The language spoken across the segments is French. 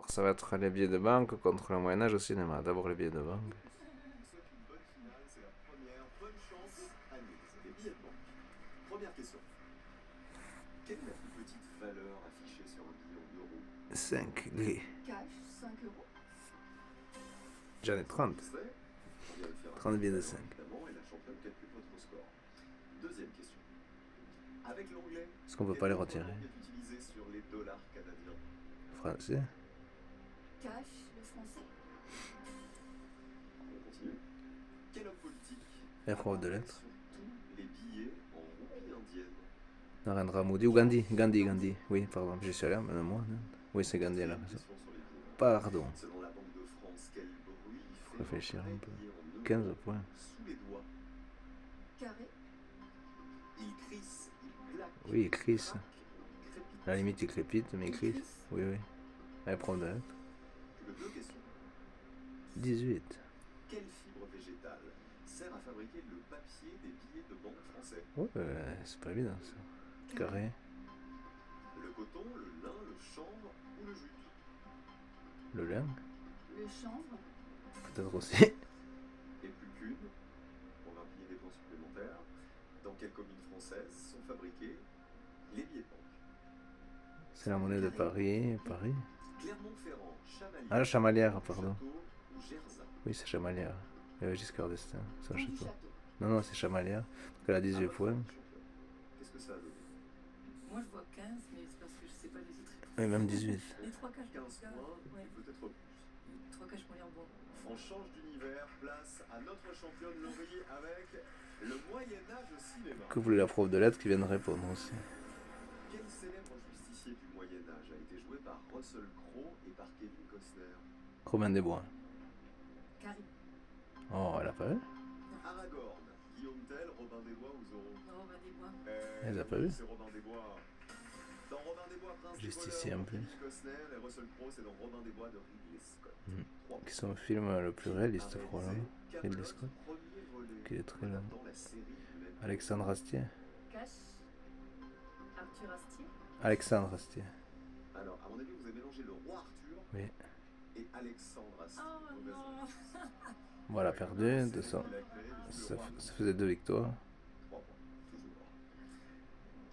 Alors, ça va être les billets de banque contre le Moyen-Âge au cinéma. D'abord les billets de banque. Souhaite une bonne finale, c'est la première. Bonne chance, Agnès. Les billets de banque. Première question. Quelle est la plus petite valeur affichée sur un billet en euros? 5. Cash, 5 euros. J'en ai 30. Extrait. On vérifiera 30 billets de tout à l'heure, 5. évidemment, et la championne calcule votre score. Deuxième question. Avec l'anglais, Est-ce qu'on peut quelle pas les autre retirer? langue est utilisée sur les dollars canadiens? Français. Cash, le français. On continue. Quel homme politique Et prof de apparaît lettres. sur tous les billets en roupies indiennes? Narendra Modi ou Gandhi. Gandhi. Oui, pardon, j'y suis allé, mais moi. Non. Oui, c'est Gandhi là. Quatrième question sur les billets. Pardon. Selon la Banque de France, quel bruit fait Réfléchir un peu. billet en euros 15 points. sous les doigts? Carré. Il crisse, il claque. Oui, il crisse. craque, il crépite. À la limite, il crépite, mais il crisse. Oui. Allez, prof de lettres. Plus que deux questions. 18. Quelle fibre végétale sert à fabriquer le papier des billets de banque français? Ouais, c'est pas évident ça. Carré. Le coton, le lin, le chanvre ou le jute? Le lin. Le chanvre. Peut-être aussi. Et plus qu'une, on va payer des points supplémentaires. Dans quelle commune française sont fabriqués les billets de banque? C'est la monnaie de Paris. Paris. Clermont-Ferrand, Chamalières, Ah, la Chamalière, pardon. Château ou Gerzat? Oui, c'est Chamalière. Il y avait Giscard d'Estaing. C'est un Pont du château. château. Non, c'est Chamalière. Donc elle a 18 points. Qu'est-ce que ça a donné? Moi je vois 15, mais c'est parce que je sais pas les autres réponses. Et même 18. Les 3 caches 15 points, ouais. et peut-être plus. Les 3 caches moyen bon. On change d'univers, place à notre championne Laurie avec le Moyen-Âge au cinéma. Que voulait la prof de lettres qui vient de répondre aussi? Quel célèbre justicier du Moyen-Âge a été joué par Russell Crowe et par Kevin Costner? Robin des Bois. Carré. Oh, elle a pas vu? Aragorn, Guillaume Tell, Robin des Bois ou Zorro? Non, bah des bois. Elle a pas vu? C'est Robin des Bois. Dans Robin des Bois, Prince Justicier des en voleurs, plus. Kevin Costner, et Russell Crowe, c'est dans Robin des Bois de Ridley Scott. Trois Qui sont le film le plus réaliste, je crois. Là. Camelot, Ridley Scott. premier volet, Qui est très long. adaptant la série du même nom. Alexandre Astier. Cash. Arthur Astier. Alexandre Astier. Alors, à mon avis, vous avez mélangé le roi Arthur Oui. et Alexandre Astier. Oh Mauvaise non. réponse. Voilà, perdu. C'est 200. lui qui l'a créé, le Ça, roi. ça faisait 2 victoires. 3 points, toujours.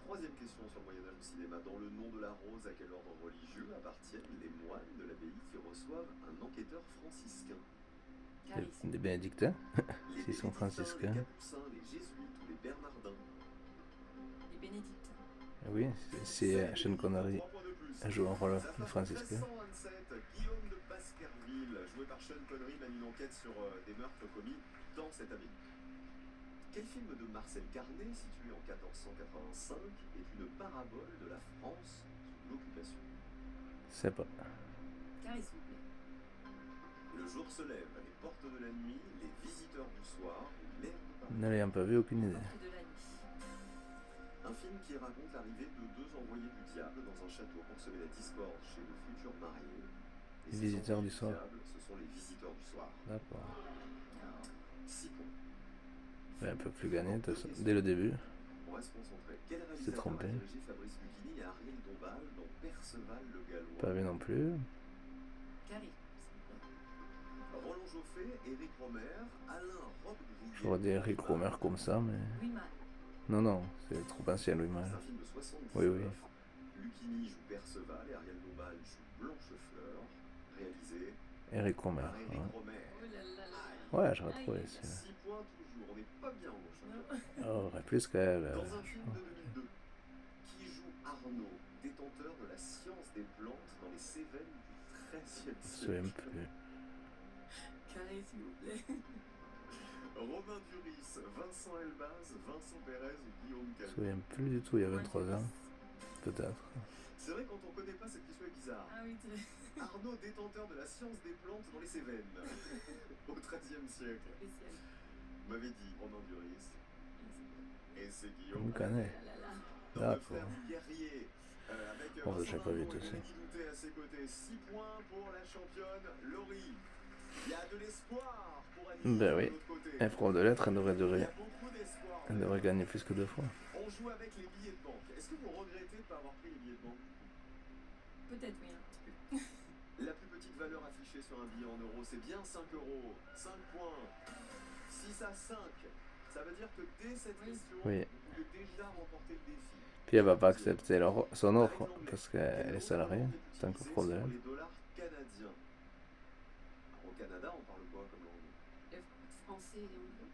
Troisième question sur le Moyen-Âge au cinéma. Dans le nom de la rose, à quel ordre religieux appartiennent les moines de l'abbaye qui reçoivent un enquêteur franciscain? Carré. Des bénédictins. Les S'ils sont bénédictins, franciscains. les capucins, les jésuites ou les bernardins? Les bénédictins. Oui, c'est Sean Connery. 3 points de plus. Elle joue un rôle Ça de fait franciscain. 1327, Guillaume de Baskerville, joué par Sean Connery, mène une enquête sur des meurtres commis dans cette abbaye. Quel film de Marcel Carnet, situé en 1485, est une parabole de la France sous l'occupation? C'est pas. Carré s'il vous plaît. Le jour se lève, les portes de la nuit, les visiteurs du soir, l'air de Paris. N'ayant pas vu, aucune idée. Porte de la nuit. Un film qui raconte l'arrivée de deux envoyés du diable dans un château pour semer la discorde chez le futur marié. Et Les ces visiteurs envoyés du soir. diable, ce sont les visiteurs du soir. D'accord. 6 points. Mais elle peut plus gagner, de toute façon. Dès le début. On va se concentrer. Quel C'est réalisateur trompé. a dirigé Fabrice Lucchini et Ariel Dombal dans Perceval le Gallois? Pas vu non plus. Carré s'il vous plaît. Roland Joffé, Éric Romer, Alain Robbe-Grillet. J'aurais dit Eric Romer comme ça, mais. Louis Malle. Non, c'est trop ancien, Louis Malle. C'est un film de 79. Oui. Lucchini joue Perceval et Ariel Dombal joue Blanchefleur. Réalisé Eric Romer. par Éric Ouais, Romer. Oh là là là. ouais j'aurais trouvé. Aïe. 6 points toujours. On n'est pas bien au championnat. Oh, aurait plus qu'elle. Dans un film de 2002, qui joue Arnaud, détenteur de la science des plantes dans les Cévennes du XIIIe Je me souviens siècle? plus. Carré s'il vous plaît. Romain Duris, Vincent Elbaz, Vincent Pérez ou Guillaume Je me Camus? souviens plus du tout, il y a 23 ans. Peut-être. C'est vrai, quand on connaît pas, cette question est bizarre. Ah oui, très Arnaud, détenteur de la science des plantes dans les Cévennes, au XIIIe siècle. spécial. Vous m'avez dit Romain Duris, et c'est On Guillaume. me connaît. Ah là là. Dans le D'accord. frère guerrier, avec Oh, Vincent j'ai pas vu Lindon tout et ça. Denis Doutet à ses côtés. 6 points pour la championne Laurie. Il y a de l'espoir pour Annie Ben oui. de l'autre côté. Un prof de lettres, elle devrait Il y durer. a beaucoup d'espoir. Elle devrait gagner plus que 2 fois. On joue avec les billets de banque. Est-ce que vous regrettez de ne pas avoir pris les billets de banque? Peut-être oui un petit peu. La plus un billet en euros, c'est bien 5 euros. 5 points. 6 à 5. Ça veut dire que dès cette question, Oui. vous pouvez déjà remporter le défi. Puis elle va pas accepter son offre parce qu'elle est salariée, tant que prof de Sur lettres. les dollars canadiens. Alors, au Canada, on parle quoi comme langue? Français et anglais.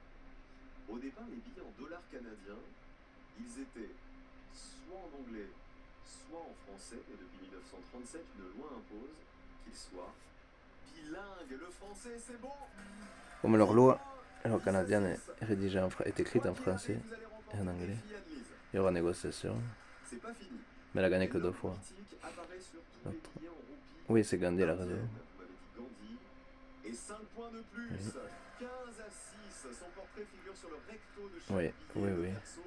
Au départ, les billets en dollars canadiens, ils étaient soit en anglais, soit en français. Et depuis 1937, une loi impose qu'ils soient bilingues. Le français, c'est bon. Comme leur loi canadienne est rédigée est écrite en français et en anglais. Il y aura négociation, C'est pas fini. mais elle a gagné que 2 fois. Apparaît sur tous les billets en roupies. Oui, c'est Gandhi, elle a raison. Vous m'avez dit Gandhi. Et 5 points de plus. Oui. 15 à 6. Son portrait figure sur le recto de chaque Oui, billet. oui, Le oui. verso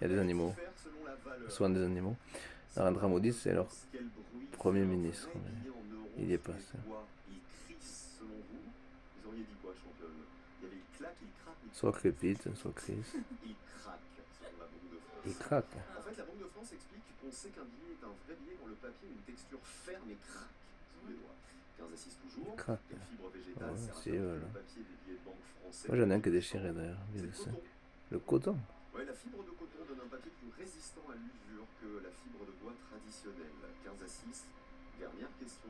Il y a des animaux, diffère selon la valeur. souvent des animaux. Narendra Modi, c'est leur Quel bruit Premier fait un ministre, vrai mais billet en euros il y est sous les passé. doigts? Il crisse selon vous? Vous auriez dit quoi, championne? Il y avait il claque, il craque. soit crépite, soit crise. Il craque, selon la Banque de France. Il craque. En fait, la Banque de France explique qu'on sait qu'un billet est un vrai billet quand le papier a une texture ferme et craque sous les doigts. 15 à 6 toujours. Il craque. Quelle fibre végétale Ouais, sert à c'est fabriquer eux, le là. papier des billets de banque français? Moi j'en ai un qui est déchiré d'ailleurs, C'est le le dessin. coton. Le coton. Ouais, la fibre de coton donne un papier plus résistant à l'usure que la fibre de bois traditionnelle. 15 à 6. Dernière question.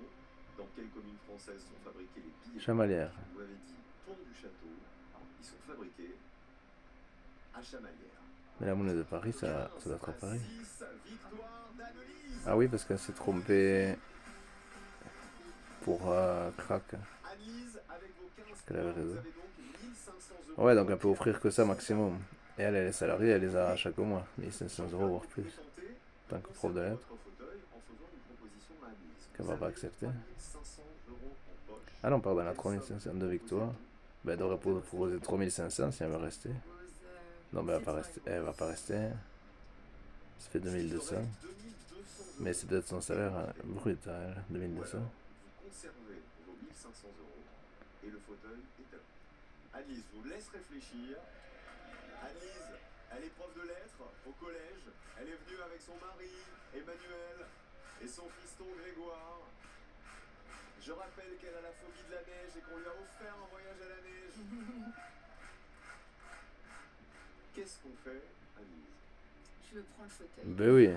Dans quelle commune française sont fabriqués les billets? Chamalières. Vous m'avez dit Pont du Château. Ils sont fabriqués à Chamalières. Mais la monnaie de Paris, ça doit être à Paris. 6, victoire d'Annelise. Ah oui, parce qu'elle s'est trompée pour crack. Annelise, avec vos 15 qu'elle avait points, raison. vous avez donc 1500 euros. Ouais, donc elle peut offrir que ça maximum. Et elle est salariée, elle les a chaque mois. 1500 euros, voire plus. Tant que prof de lettres. Qu'elle va pas accepter. Ah non, pardon, elle a 3500 de victoire. Ben, elle devrait proposer 3500 si elle veut rester. Non, mais elle va pas rester. Ça fait 2200. Mais c'est peut-être son salaire brut à elle, 2200. Vous conservez vos 1500 euros et le fauteuil est à vous. Annelise vous laisse réfléchir. Annelise, elle est prof de lettres au collège. Elle est venue avec son mari, Emmanuel, et son fiston Grégoire. Je rappelle qu'elle a la phobie de la neige et qu'on lui a offert un voyage à la neige. Qu'est-ce qu'on fait, Annelise? Je prends le fauteuil. Ben oui,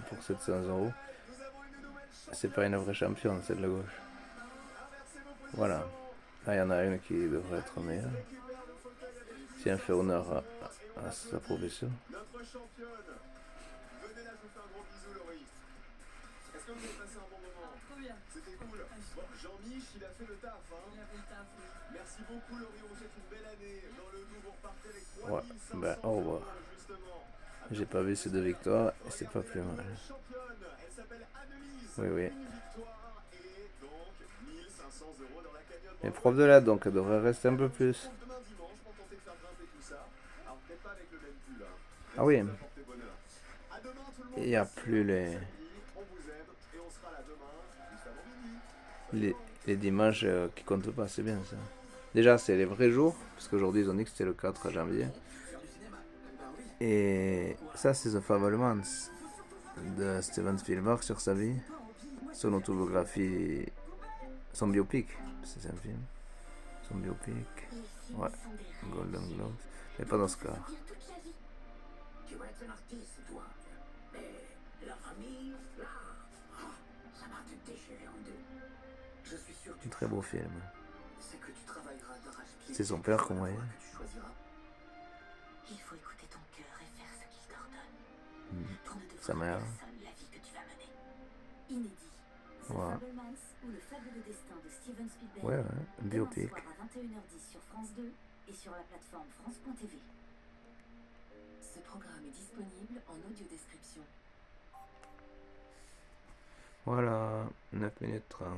pour 700 euros. Nous avons une nouvelle championne. C'est pas une vraie championne, c'est de la gauche. Inversez vos positions. Voilà. Là, il y en a une qui devrait être meilleure. Récupère le fauteuil Annelise. Si elle fait honneur à sa profession. Notre championne. Venez là, je vous fais un gros bisou, Laurie. Est-ce que vous avez passé un bon moment? Trop bien. C'était cool. Bon, Jean-Mich, il a fait le taf, hein. Il avait le taf, oui. Merci beaucoup, Laurie. On vous souhaite une belle année. Dans le Doubs, vous repartez avec Ouais, 3500 ben, au revoir. euros, justement. J'ai pas vu ces 2 victoires et c'est pas plus mal. Regardez la nouvelle championne. Elle s'appelle Annelise. Oui, oui. Une victoire et donc 1500 euros dans la cagnotte. Mais prof de lettres, donc elle devrait rester un peu plus. Demain dimanche pour tenter de faire grimper tout ça. Alors peut-être pas avec le même pull, hein. Ah oui. Ça vous a porté bonheur. À demain tout le monde. Il n'y a Merci. plus les, On vous aime et on sera là demain juste avant midi. les dimanches qui comptent pas, c'est bien ça. Déjà, c'est les vrais jours, parce qu'aujourd'hui ils ont dit que c'était le 4 janvier. Et ça, c'est The Fabelmans de Steven Spielberg sur sa vie, son autobiographie, son biopic. C'est un film. Son biopic. Ouais, Golden Globes. Mais pas d'Oscar. Tu vas être un artiste, toi. Mais la famille, là, ça va te déchirer en deux. Je suis sûr que Un très beau film. c'est que tu travailleras d'arrache-pied. C'est son père qu'on voyait. Que tu choisiras. Il faut écouter ton cœur et faire ce qu'il t'ordonne. Pour ne Sa devoir à mère. personne la vie que tu vas mener. Inédit. The Ouais. Fabelmans ou le fabuleux destin de Steven Spielberg. Ouais, ouais, un Demain biopic. soir à 21h10 sur France 2 et sur la plateforme France.tv. Ce programme est disponible en audio description. Voilà, 9 minutes 30.